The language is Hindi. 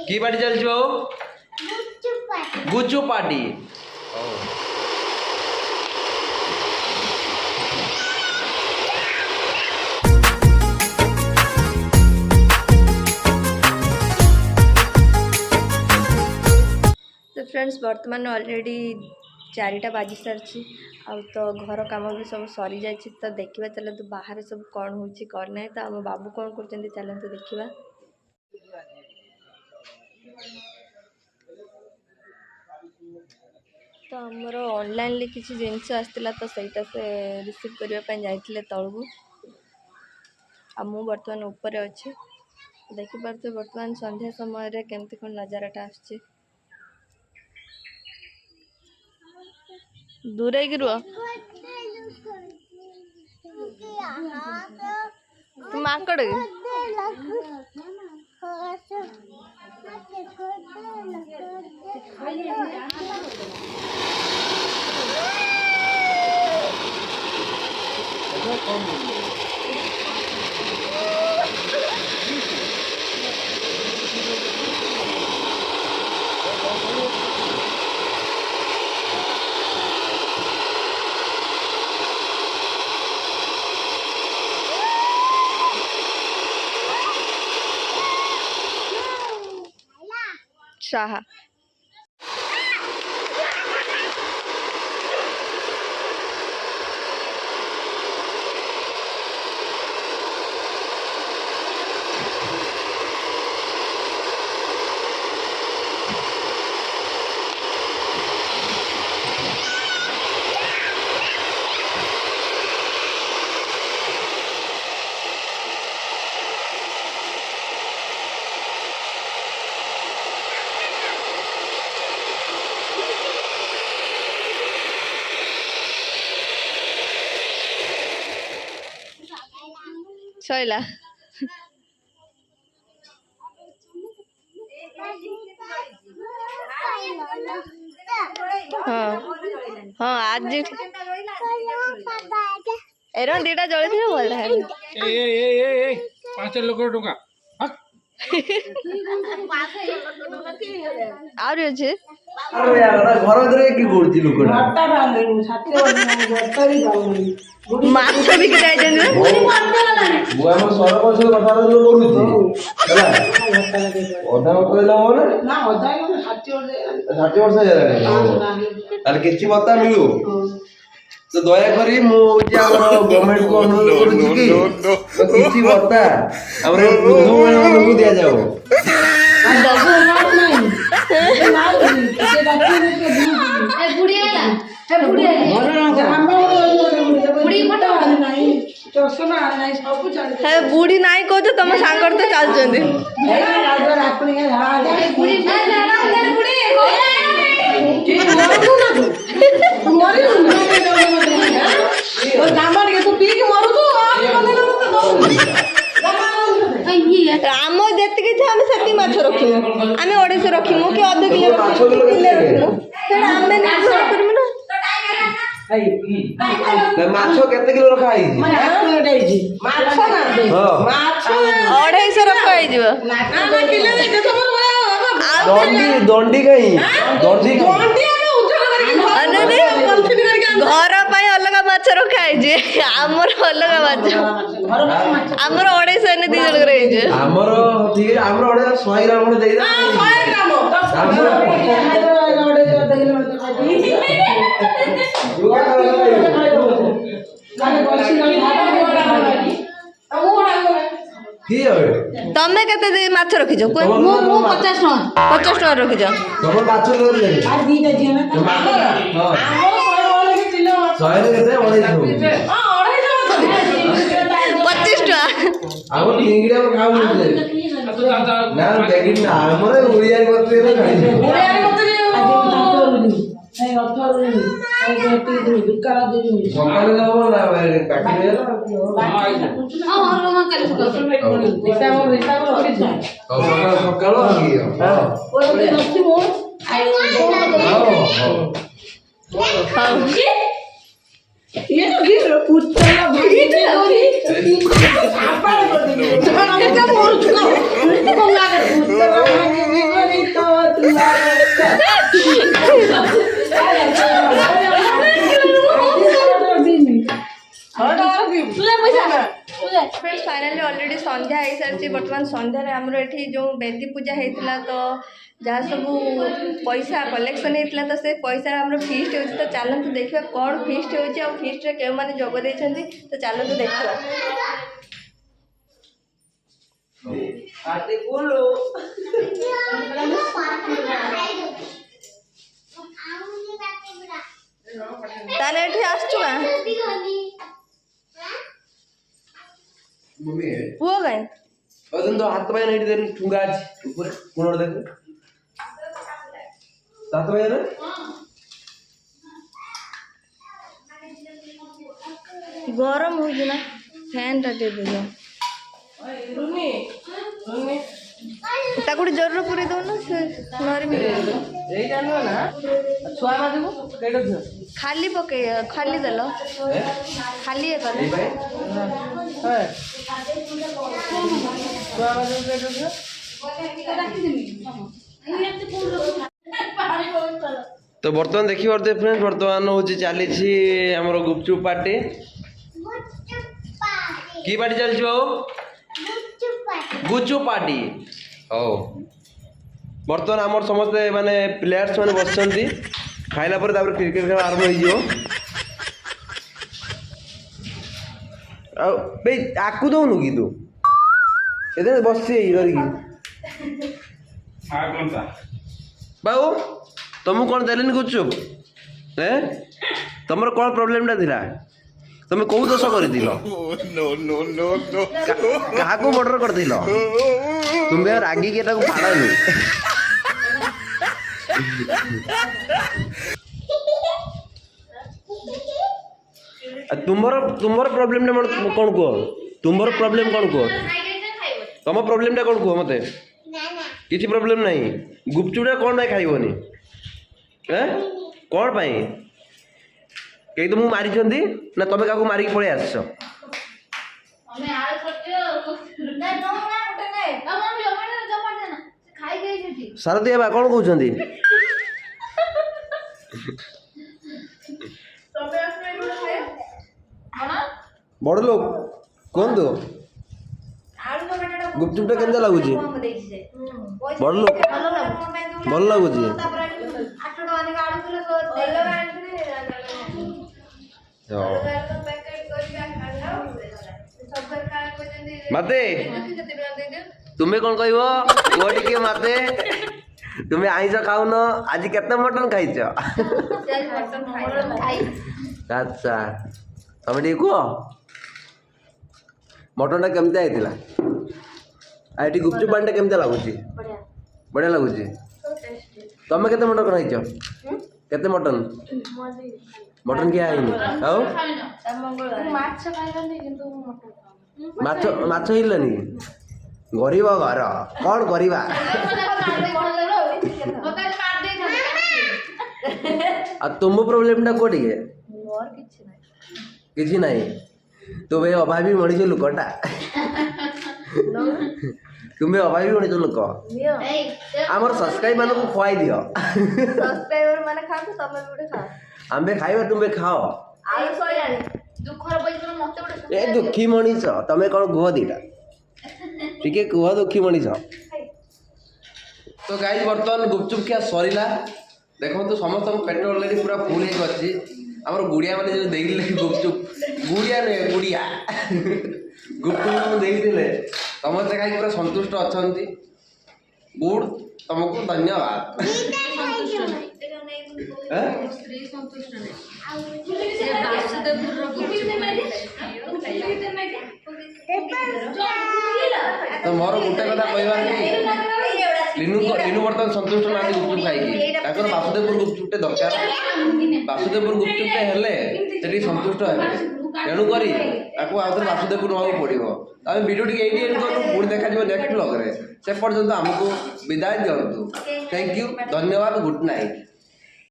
की पार्टी चल गुच्चू पार्टी। तो फ्रेंड्स बर्तमान ऑलरेडी 4टा बाजी सारी आ तो घर काम भी सब सरी जाए तो देखा चलो तो बाहर सब कौन हो कौन ना तो आम बाबू कौन कर चलते देखा। तो आमर ऑनलाइन किसी जिनस आसला तो सहीटा से रिसीव करने जाते तलू आ मु बर्तमान ऊपर अच्छे देखिपे बर्तमान संध्या समय केमती कौन नजाराटा आसची दूर ही रुह तुम आकड़ शाह सैला हाँ हाँ आज एरन दीटा जड़ी थी बोल रहा है ए 5 लोक टका और अच्छे अरे यार घर धरे की करती लोकटा घरटा बांधेनु साथे घरटारी बांधेनु माछ भी किटाई जन बुआ हम सरपंच कथा जो करूची हैला ओदा कहला हो ना ओदा को 60 वर्ष जाने तार किछि बता मिलु तो दया करी मु जे हमर गवर्नमेंट को अनुरोध करूची कि तो किछि बता हमरे बुद्धू लोग दिया जाओ आ दबो ना नहीं से बाकी के ए बुढ़िया ला ए बुढ़िया हम बुढ़ी फटा नहीं तो सुना नहीं सब चल है बूढ़ी नाई को तो तुम सांगर तो चल जंदी ए राजा रापनी के हां बुढ़ी ना बुढ़ी मरी ओ दामन के तू पी के मरु तू आम जेतिक हम सेति माछ रखिमु आमे ओडिसे रखिमु कि अध किलो रखिमु सेटा आमे निर्भर करमु ना ना माछो केते किलो रखा आई माछ ना दे माछ 250 रखा आई जीव ना किलो दे तमर दंडी दंडी कहीं दंडी दंडी आमे उठल करके घर पाई अलग माछ रखा है आमर अलग माछ आमर 250 ने दी जन करे जे हमर ठीक है हमर 100 ग्राम दे दे 100 तमे केते दे माछ रखि जो मु 50 टका रखि जो तमर माछ ले ले आ दी दे जे ना हां हमर 100 किलो 100 केते 250 हां 250 25 टका आउ टिंगड़ी हम खाऊ ले ना देखि ना हमरे उड़िया करते रे खाई ओरे मत रे नहीं अथर नहीं आई बेटी दे दुकान दे दी सकाले जाओ ना भाई काटी ले हां हां हां काले सकाल हिसाब रखि जा सकाल आ गयो हां ओरे रखि मो आई ହଉ ये तो गिर पुत्तला भाई आपा क्या बोल चुका बोला कर पुत्तला भाई नहीं तो फाइनाली ऑलरेडी संध्या हो सारी बर्तमान संध्यारे आमर ये जो बेदी पूजा होता तो जहाँ सब पैसा कलेक्शन होता तो से पैसा आम फीस्ट हो तो चलतु देखा कौन फीस्ट हो फीस्ट क्यों मैंने जोग देते तो चलतु देखा ताने एठी आसछु का मम्मी पुओ गए अजून तो हात पाय नाही देन ठुंगा आज ऊपर कोण देख हात पाय ना गरम हो ना फैन टा दे दो ताकुड़ी जरूर पूरी दो ना से नरी में एई जानो ना छुआ मा देबो केडो छ खाली पके खाली दलो खाली है कले है छुआ मा देबो केडो छ तो बर्तमान देखि परते फ्रेंड्स बर्तमान होची चली छी हमरो गुपचुप पार्टी की पार्टी चल छो गुपचुप पार्टी ओ बर्तमान आमर समस्त माने प्लेयर्स माने बसचंती खाइला पर तापर क्रिकेट खेल आरंभ होई जियो आ बे आकु दोनु की तू एदे बससी इधर की आ कौन सा बाबू तुमको कौन देलेन गुपचुप हैं तुमर कौन प्रोब्लेम टा थिला तुम कौ दोष करथिलो नो नो नो नो कहा को मर्डर करथिलो तुम रागी के ताको फाड़ानी तुमर तुमर प्रॉब्लम टा कौन को तुमर प्रॉब्लम कौन को तुम प्रॉब्लम टा कौन को मते किसी प्रॉब्लम नहीं गुपचुपटा कौन भाई खाइबनी हैं कौन पाई कई तुमको मारी ना तुम क्या मारिक पड़े आस सारदी बा कौन कहते बड़ लोग कौन तो गुपचुपटा केमता लगुच बड़ लोग भल लगुच मते तुम्हें कौन कह मते तुम्हें आईस खाऊन आज केते मटन खाइच अच्छा तुम टे कह मटन टा केमता होता आई गुपचुप पानी केमता लगुच बढ़िया लगुच तुम केते मटन खाइच केते मटन मटन किया माछ हिलानी गरीब घर कौन करवा तुम प्रोब्लेम टा कोटी किसी नहीं तो भाई अभावी मनीष लुकटा तुम्हें अभावी मनीष लोक आमर सब्सक्राइब मान को खुआई दियो सब्सक्राइबर माने खाओ तमे गुडे खाओ आम्बे खाइबा तुम्हें खाओ आलू सोयानी दुखर पैसा मते गुडे ए दुखी मनीष तमे कौन कुह दीटा टिके कुह दुखी मनीष तो गाइस बर्तमान गुपचुप क्या सरीला देखो तो समस्त पेट ऑलरेडी पूरा फुल हो अच्छी आमर गुड़िया मैंने जो देखले गुपचुप गुड़िया नुहे गुड़िया गुपचुप देखते समस्ते खाई पूरा संतुष्ट अच्छा गुड तुमको धन्यवाद तो मोर गोटे कथा कहबार लिनू बर्तमान संतुष्ट ना गुपचुप खाई वासुदेवपुर गुपचुपटे दरकार वासुदेवपुर गुपचुपटे हेले संतुष्ट हे तेणुक आउे वासुदेवपुर ना पड़ो आम भिडियो टी ये करूँ पुणी देखा नेक्स्ट ब्लॉग से पर्यंत आमको विदाय दिंतु थैंक यू धन्यवाद गुड नाइट।